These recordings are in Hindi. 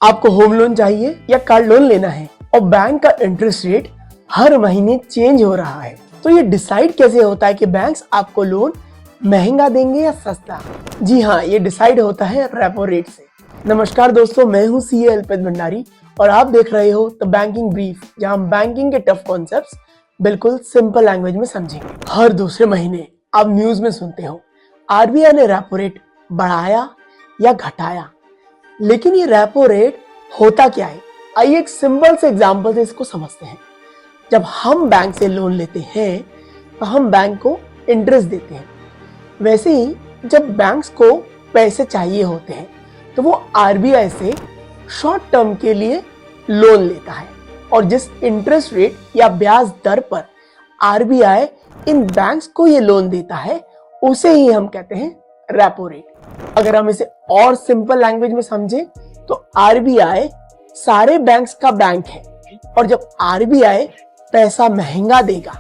आपको होम लोन चाहिए या कार लोन लेना है और बैंक का इंटरेस्ट रेट हर महीने चेंज हो रहा है, तो ये डिसाइड कैसे होता है कि बैंक्स आपको लोन महंगा देंगे या सस्ता? जी हाँ, ये डिसाइड होता है रेपो रेट से। नमस्कार दोस्तों, मैं हूँ सीए अल्पित भंडारी और आप देख रहे हो द बैंकिंग ब्रीफ, जहाँ हम बैंकिंग के टफ कॉन्सेप्ट्स बिल्कुल सिंपल लैंग्वेज में समझेंगे। हर दूसरे महीने आप न्यूज में सुनते हो आरबीआई ने रेपो रेट बढ़ाया या घटाया, लेकिन ये रेपो रेट होता क्या है? आइए एक सिंपल से एग्जांपल से इसको समझते हैं। जब हम बैंक से लोन लेते हैं तो हम बैंक को इंटरेस्ट देते हैं। वैसे ही जब बैंक्स को पैसे चाहिए होते हैं तो वो आरबीआई से शॉर्ट टर्म के लिए लोन लेता है, और जिस इंटरेस्ट रेट या ब्याज दर पर आरबीआई इन बैंक्स को ये लोन देता है उसे ही हम कहते हैं रेपो रेट। अगर हम इसे और सिंपल लैंग्वेज में समझें तो आरबीआई सारे बैंक्स का बैंक है, और जब आरबीआई पैसा महंगा देगा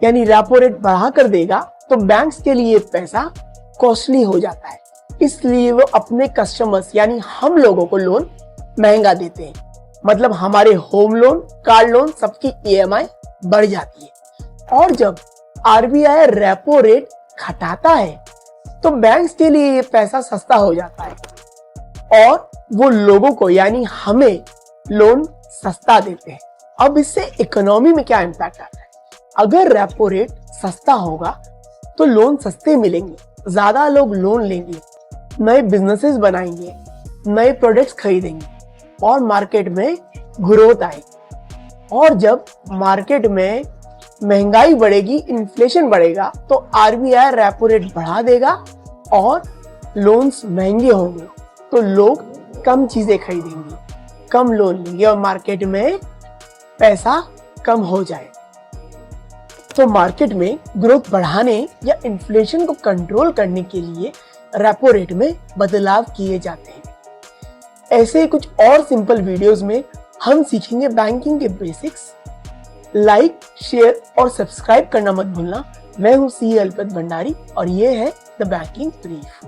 यानी रेपो रेट बढ़ा कर देगा तो बैंक्स के लिए पैसा कॉस्टली हो जाता है, इसलिए वो अपने कस्टमर्स यानी हम लोगों को लोन महंगा देते हैं। मतलब हमारे होम लोन, कार लोन सबकी ईएमआई बढ़ जाती है। और जब आरबीआई रेपो रेट घटाता है तो बैंक्स के लिए ये पैसा सस्ता हो जाता है और वो लोगों को यानी हमें लोन सस्ता देते हैं। अब इससे इकोनॉमी में क्या इम्पैक्ट आता है? अगर रेपो रेट सस्ता होगा तो लोन सस्ते मिलेंगे, ज्यादा लोग लोन लेंगे, नए बिजनेसेस बनाएंगे, नए प्रोडक्ट्स खरीदेंगे और मार्केट में ग्रोथ आएगी। और जब मार्केट में महंगाई बढ़ेगी, इन्फ्लेशन बढ़ेगा, तो आरबीआई रेपो रेट बढ़ा देगा और लोन्स महंगे होंगे तो लोग कम चीजें खरीदेंगे, कम लोन लेंगे और मार्केट में पैसा कम हो जाए। तो मार्केट में ग्रोथ बढ़ाने या इन्फ्लेशन को कंट्रोल करने के लिए रेपो रेट में बदलाव किए जाते हैं। ऐसे ही कुछ और सिंपल वीडियोस में हम सीखेंगे बैंकिंग के बेसिक्स। लाइक, शेयर और सब्सक्राइब करना मत भूलना। मैं हूं सीए अल्पित भंडारी और ये है द बैंकिंग ब्रीफ।